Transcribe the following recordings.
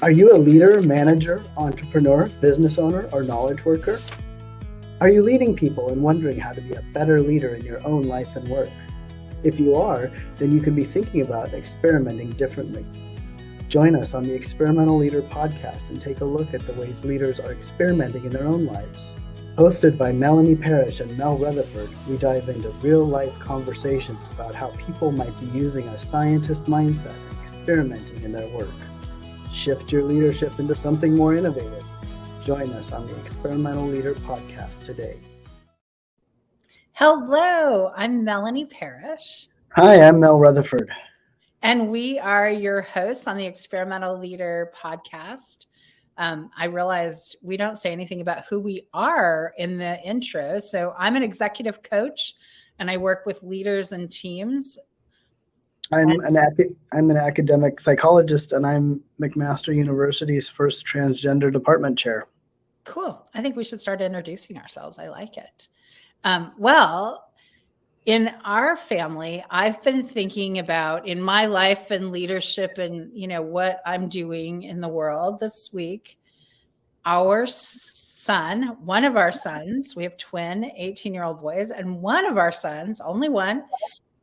Are you a leader, manager, entrepreneur, business owner, or knowledge worker? Are you leading people and wondering how to be a better leader in your own life and work? If you are, then you can be thinking about experimenting differently. Join us on the Experimental Leader podcast and take a look at the ways leaders are experimenting in their own lives. Hosted by Melanie Parrish and Mel Rutherford, we dive into real-life conversations about how people might be using a scientist mindset and experimenting in their work. Shift your leadership into something more innovative. Join us on the Experimental Leader podcast today. Hello, I'm Melanie Parrish. Hi, I'm Mel Rutherford. And we are your hosts on the Experimental Leader podcast. I realized we don't say anything about who we are in the intro. So I'm an executive coach and I work with leaders and teams. I'm an academic psychologist and I'm McMaster University's first transgender department chair. Cool. I think we should start introducing ourselves. I like it. Well, in our family, I've been thinking about in my life and leadership and, what I'm doing in the world this week. Our son, one of our sons, we have twin 18-year-old boys, and one of our sons, only one,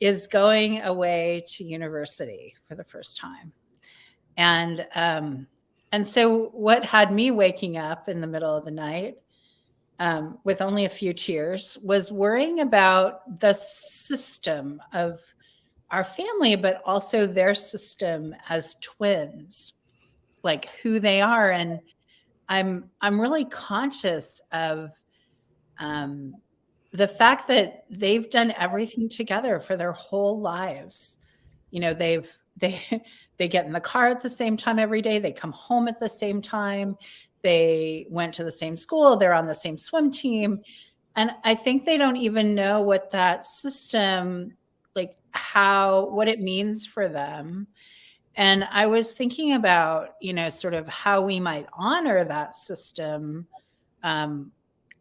is going away to university for the first time. And so what had me waking up in the middle of the night with only a few tears was worrying about the system of our family, but also their system as twins, like who they are. And I'm really conscious of the fact that they've done everything together for their whole lives. They get in the car at the same time every day. They come home at the same time. They went to the same school. They're on the same swim team. And I think they don't even know what that system, what it means for them. And I was thinking about, sort of how we might honor that system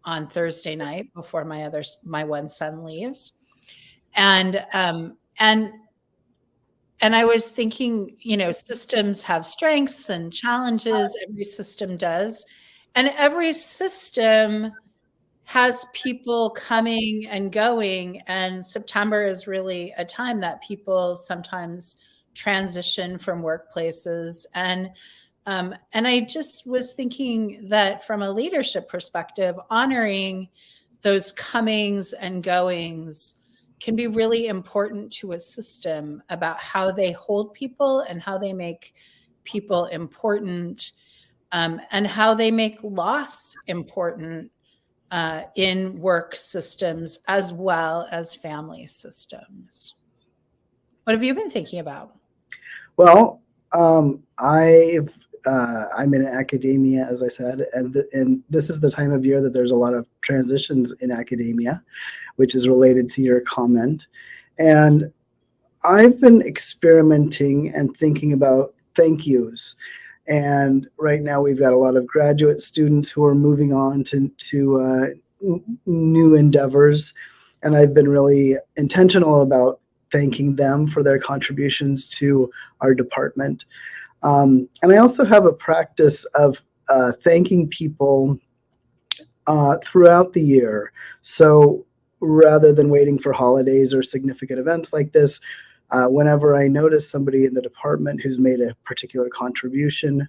on Thursday night before my one son leaves. And I was thinking, systems have strengths and challenges. Every system does. And every system has people coming and going. And September is really a time that people sometimes transition from workplaces. And I just was thinking that from a leadership perspective, honoring those comings and goings can be really important to a system about how they hold people and how they make people important, and how they make loss important in work systems as well as family systems. What have you been thinking about? Well, I'm in academia, as I said, and this is the time of year that there's a lot of transitions in academia, which is related to your comment. And I've been experimenting and thinking about thank yous. And right now we've got a lot of graduate students who are moving on to new endeavors. And I've been really intentional about thanking them for their contributions to our department. And I also have a practice of thanking people throughout the year. So rather than waiting for holidays or significant events like this, whenever I notice somebody in the department who's made a particular contribution,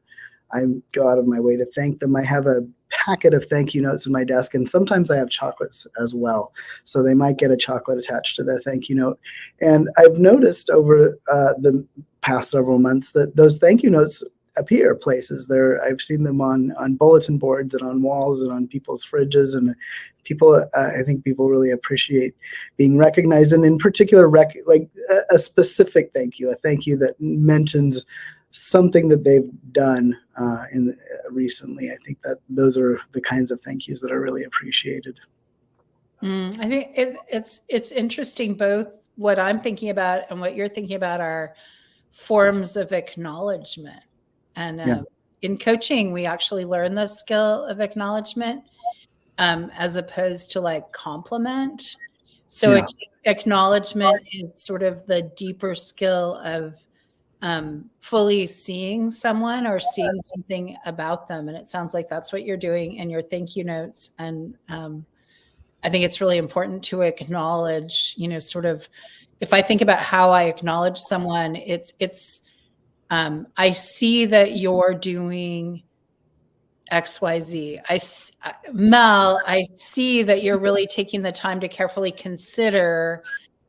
I go out of my way to thank them. I have a packet of thank you notes in my desk, and sometimes I have chocolates as well. So they might get a chocolate attached to their thank you note. And I've noticed over the past several months that those thank you notes appear places. I've seen them on bulletin boards and on walls and on people's fridges, and I think people really appreciate being recognized, and in particular, a specific thank you, a thank you that mentions something that they've done recently. I think that those are the kinds of thank yous that are really appreciated. I think it's interesting. Both what I'm thinking about and what you're thinking about are forms of acknowledgement. And in coaching, we actually learn the skill of acknowledgement as opposed to compliment. So acknowledgement is sort of the deeper skill of fully seeing someone or seeing something about them. And it sounds like that's what you're doing in your thank you notes. And I think it's really important to acknowledge, sort of, if I think about how I acknowledge someone, it's I see that you're doing XYZ. Mel, I see that you're really taking the time to carefully consider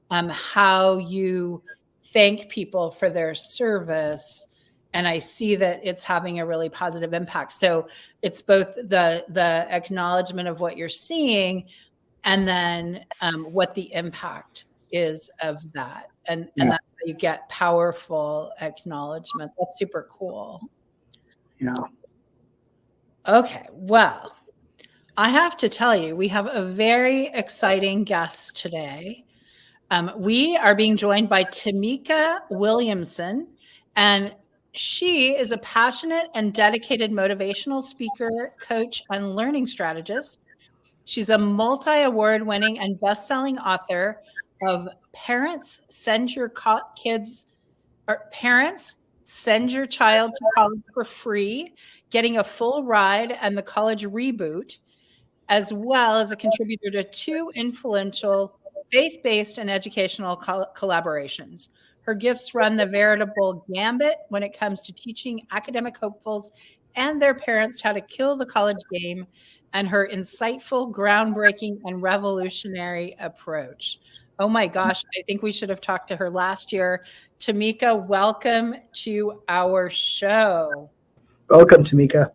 how you thank people for their service. And I see that it's having a really positive impact. So it's both the acknowledgement of what you're seeing and then what the impact is of that. And that's how you get powerful acknowledgement. That's super cool. Yeah. Okay, well, I have to tell you, we have a very exciting guest today. We are being joined by Tameka Williamson, and she is a passionate and dedicated motivational speaker, coach, and learning strategist. She's a multi-award winning and best-selling author of Parents Send Your Kids, or Parents Send Your Child to College for Free, Getting a Full Ride, and the College Reboot, as well as a contributor to 2 influential faith-based and educational collaborations. Her gifts run the veritable gambit when it comes to teaching academic hopefuls and their parents how to kill the college game, and her insightful, groundbreaking, and revolutionary approach. Oh my gosh, I think we should have talked to her last year. Tameka, welcome to our show. Welcome, Tameka.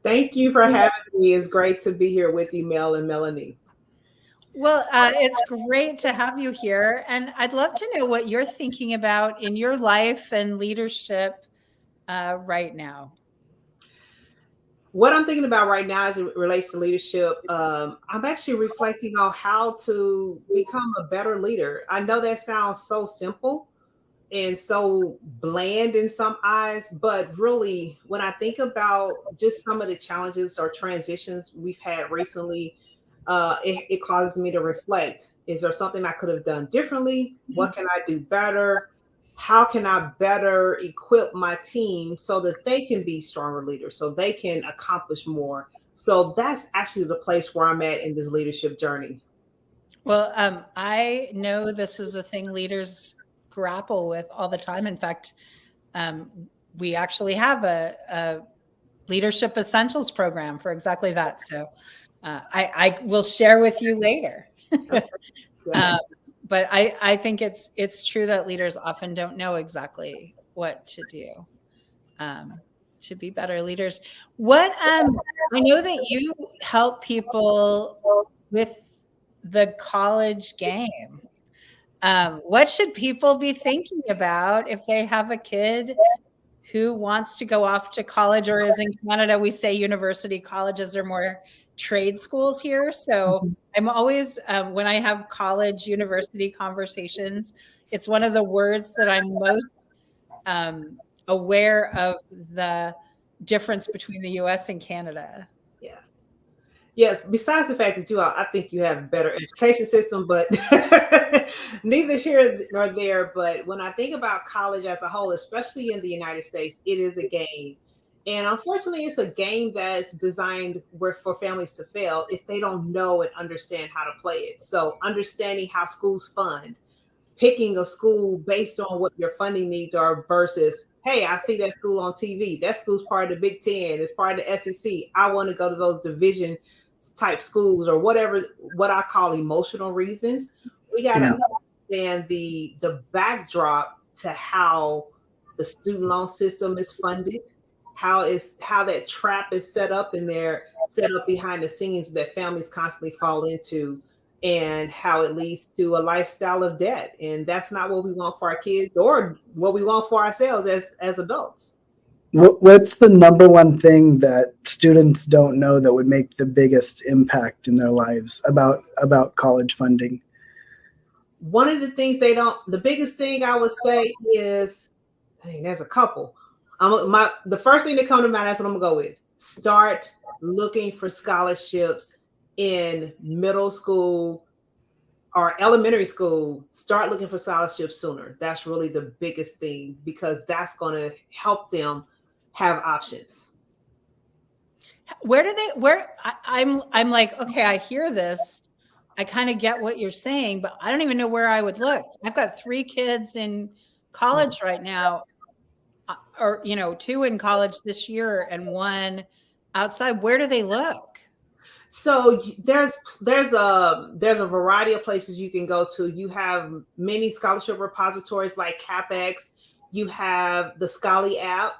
Thank you for having me. It's great to be here with you, Mel and Melanie. Well, it's great to have you here. And I'd love to know what you're thinking about in your life and leadership right now. What I'm thinking about right now as it relates to leadership, I'm actually reflecting on how to become a better leader. I know that sounds so simple and so bland in some eyes, but really, when I think about just some of the challenges or transitions we've had recently, it causes me to reflect. Is there something I could have done differently? What can I do better? How can I better equip my team so that they can be stronger leaders, so they can accomplish more? So that's actually the place where I'm at in this leadership journey. Well, I know this is a thing leaders grapple with all the time. In fact, we actually have a leadership essentials program for exactly that. So I will share with you later. But I think it's true that leaders often don't know exactly what to do to be better leaders. What I know that you help people with the college game. What should people be thinking about if they have a kid who wants to go off to college, or as in Canada, we say university. Colleges are more trade schools here. So I'm always, when I have college university conversations, it's one of the words that I'm most aware of the difference between the US and Canada. Yes. Besides the fact that I think you have a better education system, but neither here nor there. But when I think about college as a whole, especially in the United States, it is a game. And unfortunately, it's a game that's designed for families to fail if they don't know and understand how to play it. So understanding how schools fund, picking a school based on what your funding needs are versus, hey, I see that school on TV. That school's part of the Big Ten. It's part of the SEC. I want to go to those division type schools or whatever, what I call emotional reasons. We got to understand the backdrop to how the student loan system is funded, how that trap is set up behind the scenes that families constantly fall into, and how it leads to a lifestyle of debt. And that's not what we want for our kids or what we want for ourselves as adults. What's the number one thing that students don't know that would make the biggest impact in their lives about college funding? One of the things the biggest thing I would say is, there's a couple. The first thing that comes to mind, that's what I'm gonna go with. Start looking for scholarships in middle school, or elementary school, start looking for scholarships sooner. That's really the biggest thing, because that's going to help them have options. I'm like, okay, I hear this. I kind of get what you're saying, but I don't even know where I would look. I've got 3 kids in college right now, or, 2 in college this year and 1 outside. Where do they look? So there's a variety of places you can go to. You have many scholarship repositories like CapEx. You have the Scholly app,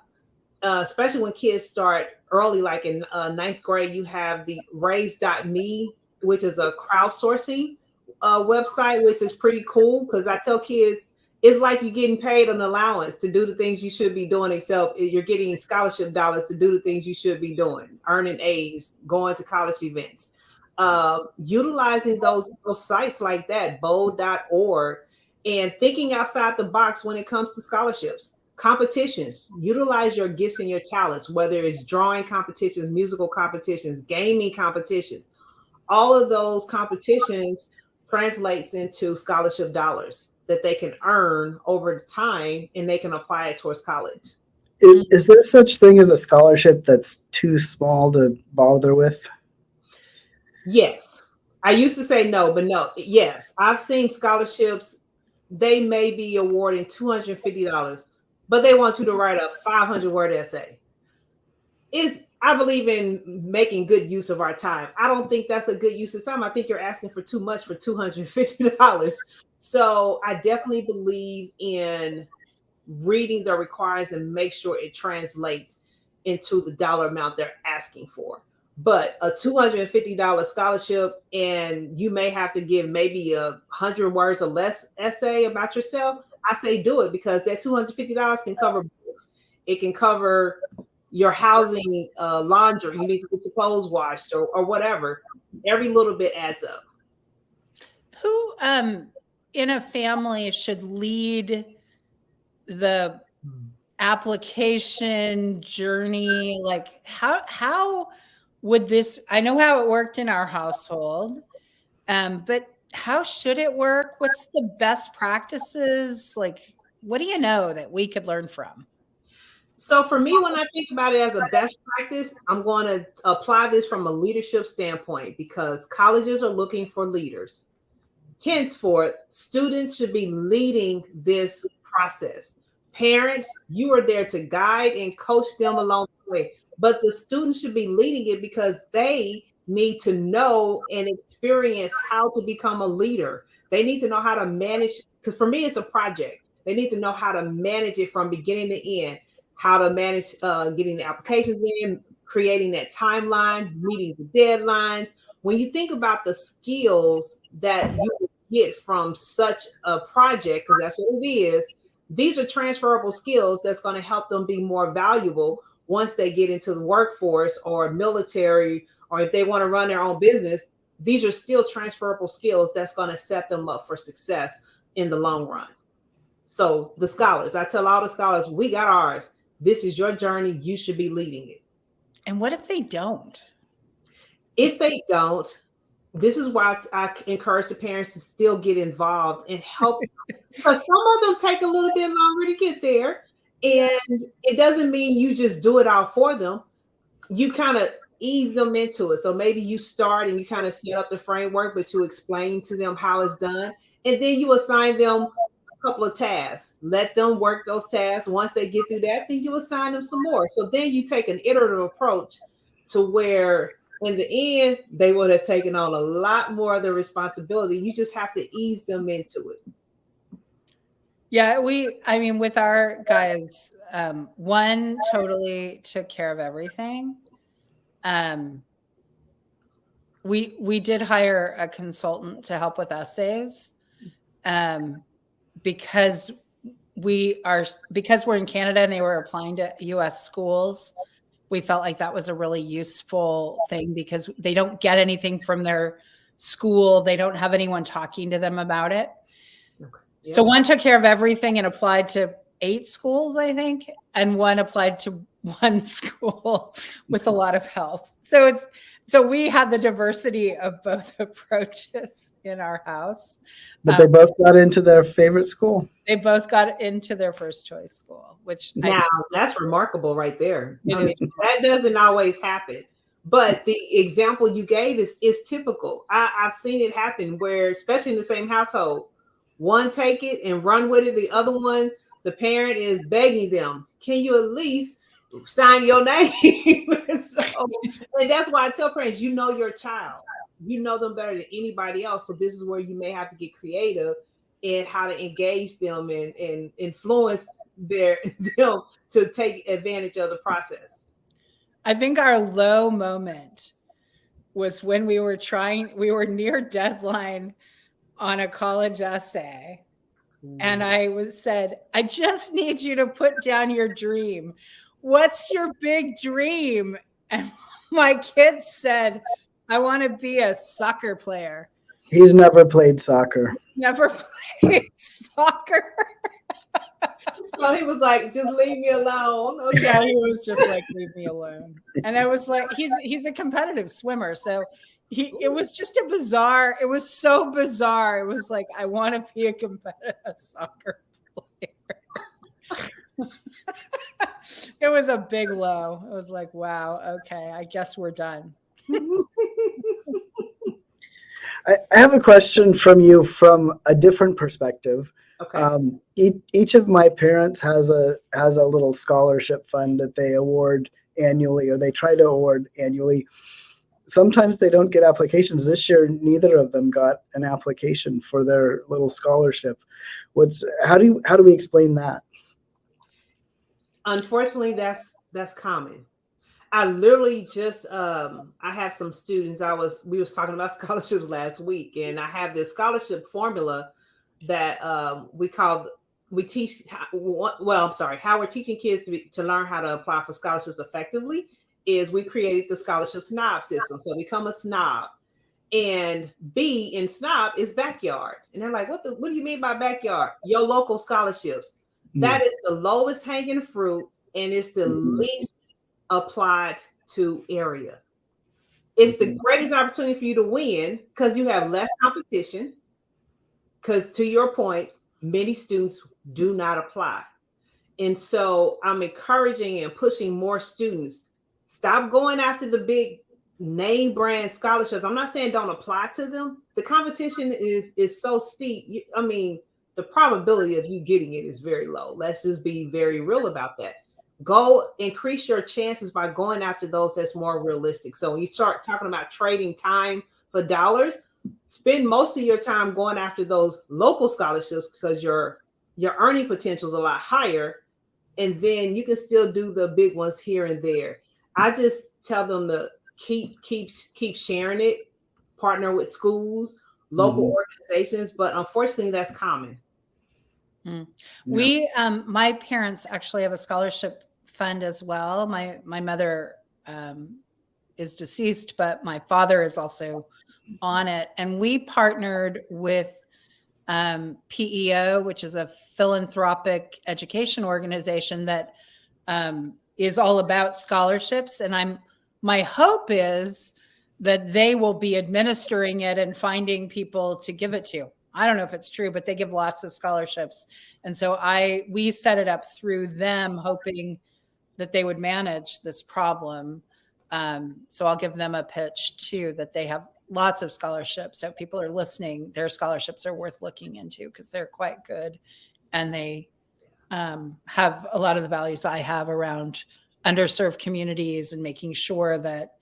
especially when kids start early, like in 9th grade. You have the raise.me, which is a crowdsourcing website, which is pretty cool, because I tell kids it's like you're getting paid an allowance to do the things you should be doing, except you're getting scholarship dollars to do the things you should be doing, earning A's, going to college events. Utilizing those sites like that, bold.org, and thinking outside the box when it comes to scholarships. Competitions, utilize your gifts and your talents, whether it's drawing competitions, musical competitions, gaming competitions. All of those competitions translates into scholarship dollars that they can earn over time, and they can apply it towards college. Is there such thing as a scholarship that's too small to bother with? Yes. I used to say no, but no. Yes. I've seen scholarships, they may be awarding $250, but they want you to write a 500-word essay. I believe in making good use of our time. I don't think that's a good use of time. I think you're asking for too much for $250. So I definitely believe in reading the requirements and make sure it translates into the dollar amount they're asking for. But a $250 scholarship, and you may have to give maybe 100 words or less essay about yourself, I say do it, because that $250 can cover books. It can cover your housing, laundry. You need to get your clothes washed, or whatever. Every little bit adds up. Who in a family should lead the application journey? Like, how would this, I know how it worked in our household, but how should it work? What's the best practices? Like, what do you know that we could learn from? So for me, when I think about it as a best practice, I'm going to apply this from a leadership standpoint, because colleges are looking for leaders. Henceforth, students should be leading this process. Parents, you are there to guide and coach them along the way, but the students should be leading it, because they need to know and experience how to become a leader. They need to know how to manage, because for me, it's a project. They need to know how to manage it from beginning to end, how to manage getting the applications in, creating that timeline, meeting the deadlines. When you think about the skills that you get from such a project, because that's what it is, these are transferable skills that's going to help them be more valuable once they get into the workforce or military, or if they want to run their own business. These are still transferable skills that's going to set them up for success in the long run. So the scholars, I tell all the scholars, we got ours. This is your journey. You should be leading it. And what if they don't? If they don't, this is why I encourage the parents to still get involved and help, because some of them take a little bit longer to get there. And it doesn't mean you just do it all for them. You kind of ease them into it. So maybe you start and you kind of set up the framework, but you explain to them how it's done. And then you assign them a couple of tasks. Let them work those tasks. Once they get through that, then you assign them some more. So then you take an iterative approach to where in the end, they would have taken on a lot more of the responsibility. You just have to ease them into it. Yeah, with our guys, one totally took care of everything. We did hire a consultant to help with essays, because we're in Canada and they were applying to US schools. We felt like that was a really useful thing, because they don't get anything from their school. They don't have anyone talking to them about it. Okay. Yep. So one took care of everything and applied to 8 schools, I think, and one applied to 1 school with a lot of help. So So we had the diversity of both approaches in our house. But they both got into their favorite school. They both got into their first choice school, which now that's remarkable right there. It I mean, is. that doesn't always happen. But the example you gave is typical. I've seen it happen where, especially in the same household, one take it and run with it. The other one, the parent is begging them, can you at least sign your name? And that's why I tell parents, you know your child. You know them better than anybody else. So this is where you may have to get creative in how to engage them and influence them to take advantage of the process. I think our low moment was when we were near deadline on a college essay. And I said, I just need you to put down your dream. What's your big dream? And my kids said, I want to be a soccer player. He's never played soccer. Never played soccer. So he was like, just leave me alone. Okay. Yeah, he was just like, leave me alone. And I was like, he's a competitive swimmer. So it was just it was so bizarre. It was like, I want to be a competitive soccer player. It was a big low. It was like, wow, okay, I guess we're done. I have a question from you from a different perspective. Okay. Each of my parents has a little scholarship fund that they award annually, or they try to award annually. Sometimes they don't get applications. This year, neither of them got an application for their little scholarship. How do we explain that? Unfortunately, that's common. I literally just I have some students. We was talking about scholarships last week, and I have this scholarship formula that how we're teaching kids to learn how to apply for scholarships effectively is we created the scholarship SNOB system. So become a SNOB, and B in SNOB is backyard. And they're like, what do you mean by backyard? Your local scholarships. That is the lowest hanging fruit, and it's the least applied to area. It's the greatest opportunity for you to win because you have less competition. Because to your point, many students do not apply. And so I'm encouraging and pushing more students. Stop going after the big name brand scholarships. I'm not saying don't apply to them. The competition is so steep. I mean, the probability of you getting it is very low. Let's just be very real about that. Go increase your chances by going after those that's more realistic. So when you start talking about trading time for dollars, spend most of your time going after those local scholarships because your earning potential is a lot higher. And then you can still do the big ones here and there. I just tell them to keep sharing it, partner with schools, local organizations, but unfortunately that's common. We my parents actually have a scholarship fund as well. My mother is deceased, but my father is also on it, and we partnered with PEO, which is a philanthropic education organization that is all about scholarships. And my hope is that they will be administering it and finding people to give it to. I don't know if it's true, but they give lots of scholarships. And so we set it up through them, hoping that they would manage this problem. So I'll give them a pitch too, that they have lots of scholarships. So if people are listening, their scholarships are worth looking into because they're quite good. And they have a lot of the values I have around underserved communities and making sure that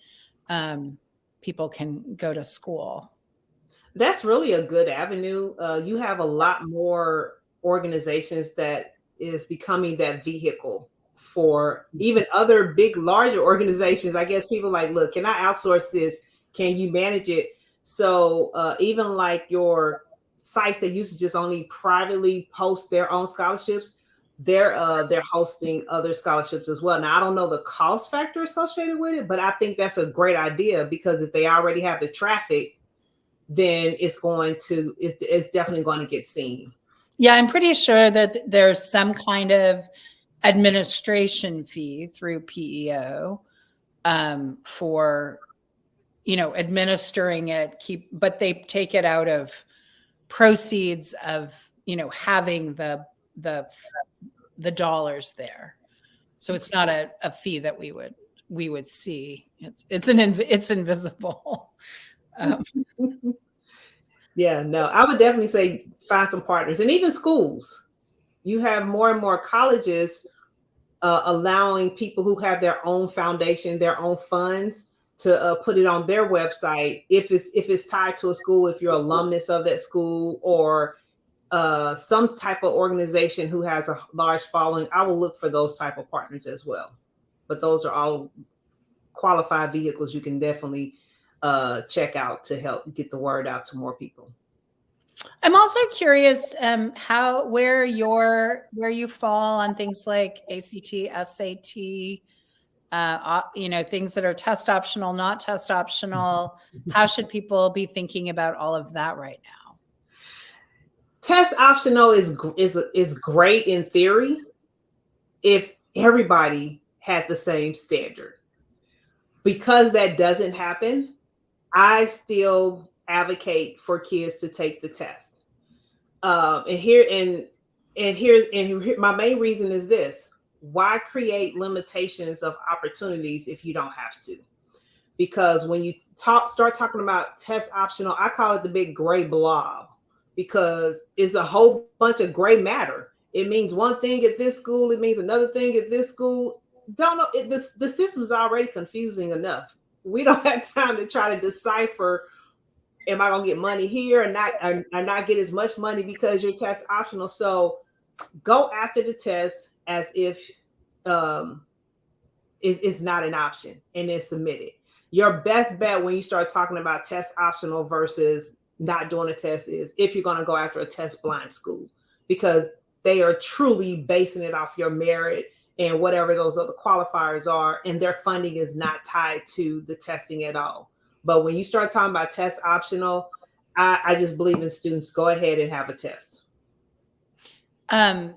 people can go to school. That's really a good avenue. You have a lot more organizations that is becoming that vehicle for even other big, larger organizations. I guess people like, look, can I outsource this? Can you manage it? So even like your sites that used to just only privately post their own scholarships, they're hosting other scholarships as well. Now, I don't know the cost factor associated with it, but I think that's a great idea because if they already have the traffic, then it's definitely going to get seen. Yeah, I'm pretty sure that there's some kind of administration fee through PEO for administering it, but they take it out of proceeds of, having the dollars there. So it's not a fee that we would see. It's invisible. Yeah, no, I would definitely say find some partners, and even schools. You have more and more colleges allowing people who have their own foundation, their own funds, to put it on their website if it's tied to a school, if you're alumnus of that school, or some type of organization who has a large following. I will look for those type of partners as well. But those are all qualified vehicles you can definitely check out to help get the word out to more people. I'm also curious where you fall on things like ACT, SAT, things that are test optional, not test optional. How should people be thinking about all of that right now? Test optional is great in theory if everybody had the same standard. Because that doesn't happen, I still advocate for kids to take the test. My main reason is this: why create limitations of opportunities if you don't have to? Because when you start talking about test optional, I call it the big gray blob, because it's a whole bunch of gray matter. It means one thing at this school, it means another thing at this school. Don't know. The system is already confusing enough. We don't have time to try to decipher, am I going to get money here and not get as much money because your test optional? So go after the test as if it's not an option, and then submit it. Your best bet when you start talking about test optional versus not doing a test is if you're going to go after a test blind school, because they are truly basing it off your merit and whatever those other qualifiers are, and their funding is not tied to the testing at all. But when you start talking about test optional, I just believe in students go ahead and have a test. I'm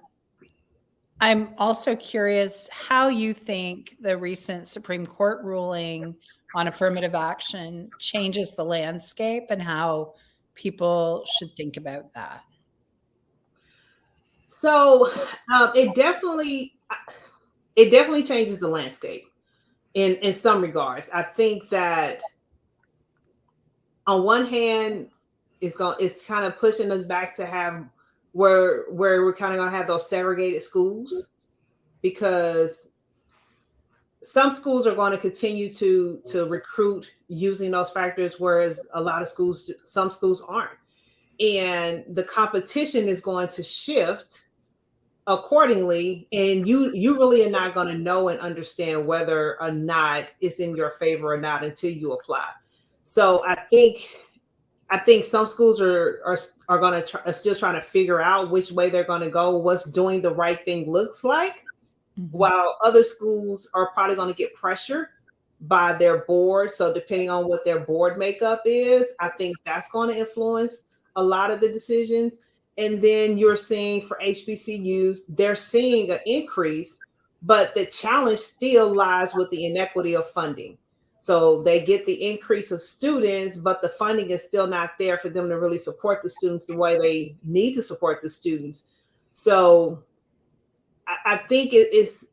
also curious how you think the recent Supreme Court ruling on affirmative action changes the landscape and how people should think about that. So it definitely changes the landscape in some regards. I think that on one hand, it's kind of pushing us back to have where we're kind of going to have those segregated schools, because some schools are going to continue to recruit using those factors, whereas some schools aren't. And the competition is going to shift accordingly, and you really are not going to know and understand whether or not it's in your favor or not until you apply. So I think some schools are still trying to figure out which way they're going to go, what's doing the right thing looks like, while other schools are probably going to get pressure by their board. So depending on what their board makeup is, I think that's going to influence a lot of the decisions. And then you're seeing for HBCUs, they're seeing an increase, but the challenge still lies with the inequity of funding. So they get the increase of students, but the funding is still not there for them to really support the students the way they need to support the students. So I think it's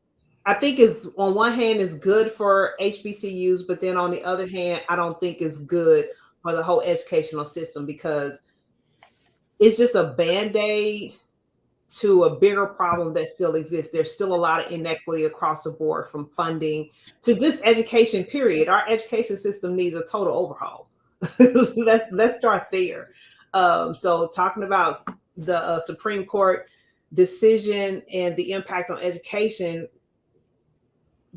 on one hand is good for HBCUs, but then on the other hand, I don't think it's good for the whole educational system, because it's just a Band-Aid to a bigger problem that still exists. There's still a lot of inequity across the board, from funding to just education, period. Our education system needs a total overhaul. Let's start there. So talking about the Supreme Court decision and the impact on education,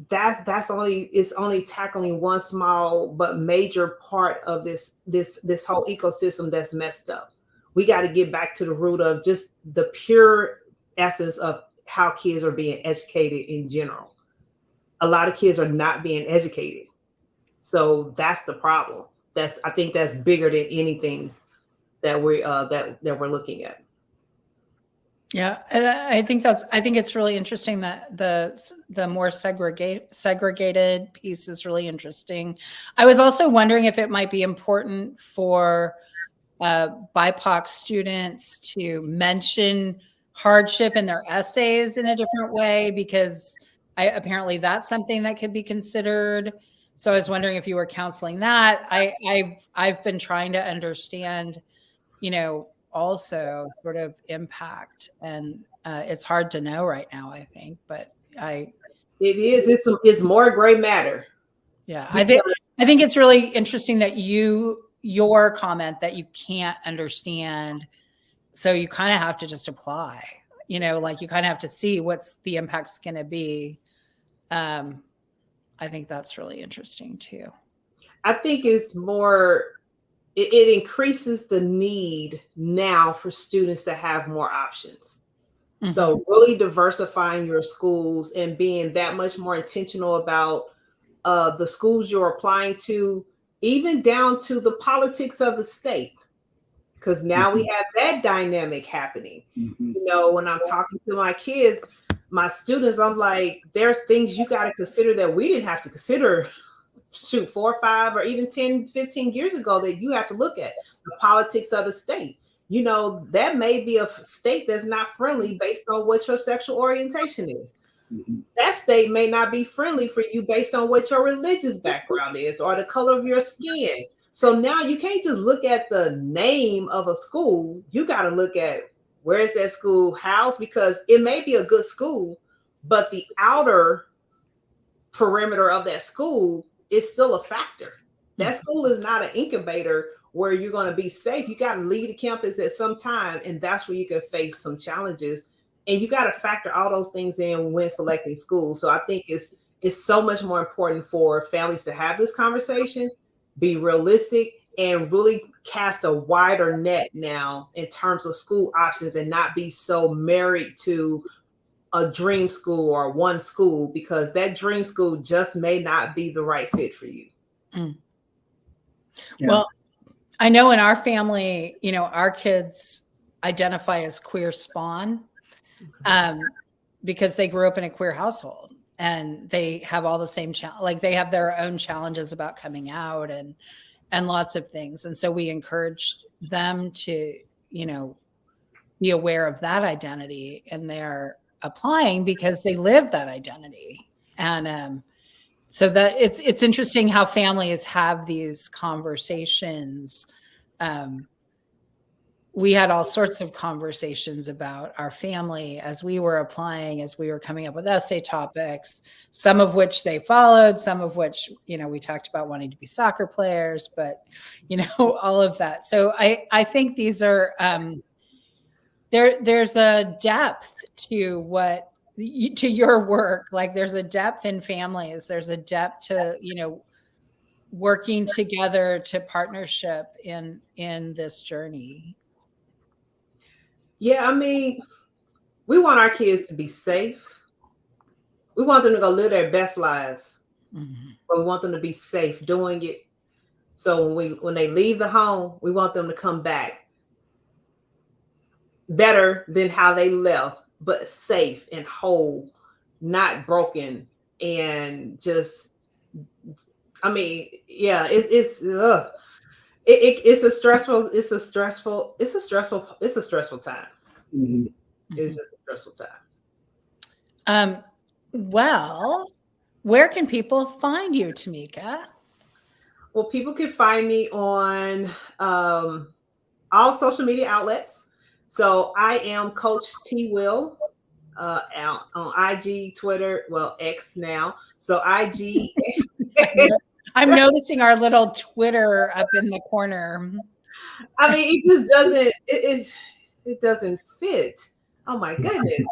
it's only tackling one small but major part of this whole ecosystem that's messed up. We got to get back to the root of just the pure essence of how kids are being educated in general. A lot of kids are not being educated. So that's the problem. I think that's bigger than anything that we're looking at. Yeah, and I think it's really interesting that the more segregated piece is really interesting. I was also wondering if it might be important for BIPOC students to mention hardship in their essays in a different way, because apparently that's something that could be considered. So I was wondering if you were counseling that. I've been trying to understand, also sort of impact, and it's hard to know right now, I think, but It is. It's more gray matter. yeah, Because I think it's really interesting that your comment that you can't understand, so you kind of have to just apply, like you kind of have to see what's the impact's going to be. I think that's really interesting too. I think it's more, it increases the need now for students to have more options. Mm-hmm. So really diversifying your schools and being that much more intentional about the schools you're applying to, even down to the politics of the state. Because now we have that dynamic happening. When I'm talking to my kids, my students, I'm like, there's things you got to consider that we didn't have to consider 4 or 5 or even 10, 15 years ago, that you have to look at the politics of the state. That may be a state that's not friendly based on what your sexual orientation is. That state may not be friendly for you based on what your religious background is or the color of your skin. So now you can't just look at the name of a school. You got to look at, where is that school housed? Because it may be a good school, but the outer perimeter of that school is still a factor. That school is not an incubator where you're going to be safe. You got to leave the campus at some time, and that's where you can face some challenges. And you got to factor all those things in when selecting schools. So I think it's so much more important for families to have this conversation, be realistic, and really cast a wider net now in terms of school options, and not be so married to a dream school or one school, because that dream school just may not be the right fit for you. Yeah. Well, I know in our family, our kids identify as queer spawn, because they grew up in a queer household, and they have all the same like they have their own challenges about coming out and lots of things. And so we encouraged them to, be aware of that identity, and they're applying because they live that identity. And so that it's interesting how families have these conversations. We had all sorts of conversations about our family as we were applying, as we were coming up with essay topics, some of which they followed, some of which, we talked about wanting to be soccer players, but, all of that. So I think these are, there's a depth to to your work. Like there's a depth in families. There's a depth to, working together, to partnership in this journey. Yeah, I mean, we want our kids to be safe. We want them to go live their best lives, but we want them to be safe doing it. So when they leave the home, we want them to come back better than how they left, but safe and whole, not broken. And just, I mean, yeah, it's a stressful time. It's just a stressful time. Well, where can people find you, Tameka? Well, people can find me on all social media outlets. So I am Coach T Will on IG, Twitter, well, X now. So IG. I'm noticing our little Twitter up in the corner. I mean, it just doesn't, it doesn't fit. Oh my goodness.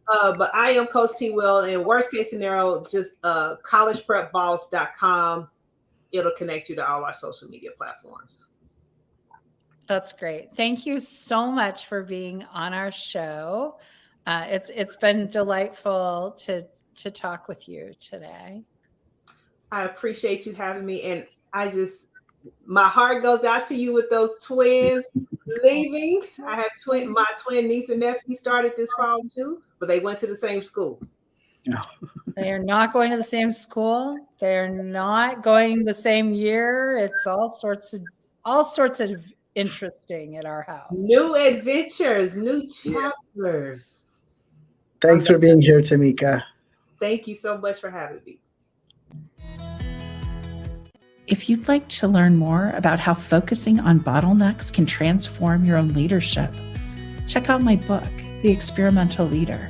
But I am Coach T Will, and worst case scenario, just collegeprepboss.com. It'll connect you to all our social media platforms. That's great. Thank you so much for being on our show. It's been delightful to talk with you today. I appreciate you having me, and my heart goes out to you with those twins leaving. I have my twin niece and nephew started this fall too, but they went to the same school. They are not going to the same school. They're not going the same year. It's all sorts of interesting at our house. New adventures, new chapters. Thanks for being here, Tameka. Thank you so much for having me. If you'd like to learn more about how focusing on bottlenecks can transform your own leadership, check out my book, The Experimental Leader.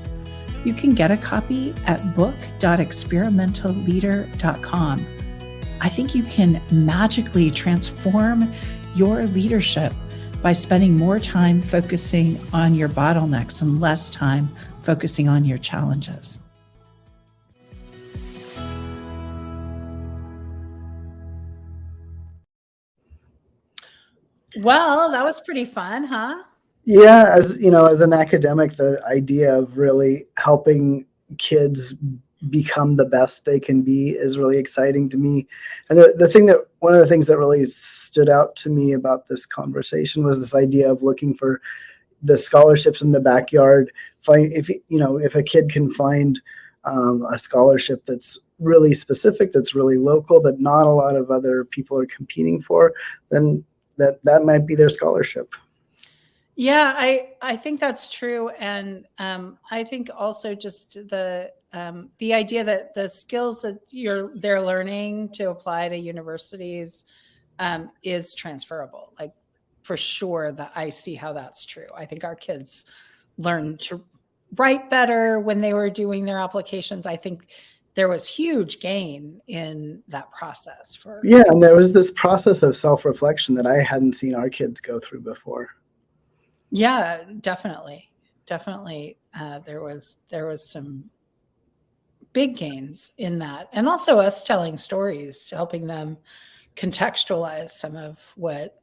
You can get a copy at book.experimentalleader.com. I think you can magically transform your leadership by spending more time focusing on your bottlenecks and less time focusing on your challenges. Well, that was pretty fun, huh? Yeah, as you know, as an academic, the idea of really helping kids become the best they can be is really exciting to me. And one of the things that really stood out to me about this conversation was this idea of looking for the scholarships in the backyard. If a kid can find a scholarship that's really specific, that's really local, that not a lot of other people are competing for, then that might be their scholarship. Yeah, I think that's true. And I think also just the idea that the skills that they're learning to apply to universities is transferable. Like, for sure, that I see how that's true. I think our kids learned to write better when they were doing their applications. I think there was huge gain in that process. And there was this process of self-reflection that I hadn't seen our kids go through before. Yeah, definitely. There was some big gains in that, and also us telling stories, helping them contextualize some of what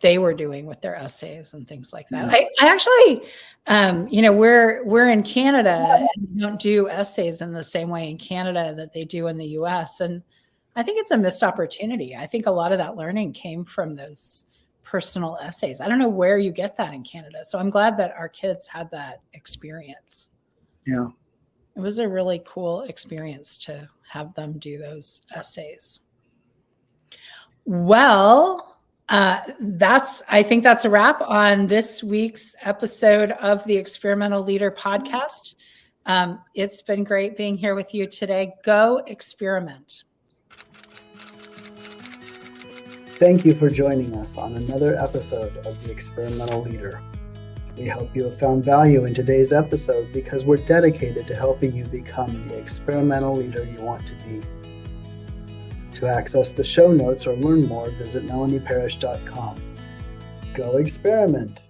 they were doing with their essays and things like that. I actually, we're in Canada and we don't do essays in the same way in Canada that they do in the US. And I think it's a missed opportunity. I think a lot of that learning came from those personal essays. I don't know where you get that in Canada. So I'm glad that our kids had that experience. Yeah. It was a really cool experience to have them do those essays. Well, I think that's a wrap on this week's episode of the Experimental Leader podcast. It's been great being here with you today. Go experiment. Thank you for joining us on another episode of the Experimental Leader. We hope you have found value in today's episode because we're dedicated to helping you become the experimental leader you want to be. To access the show notes or learn more, visit melanieparish.com. Go experiment.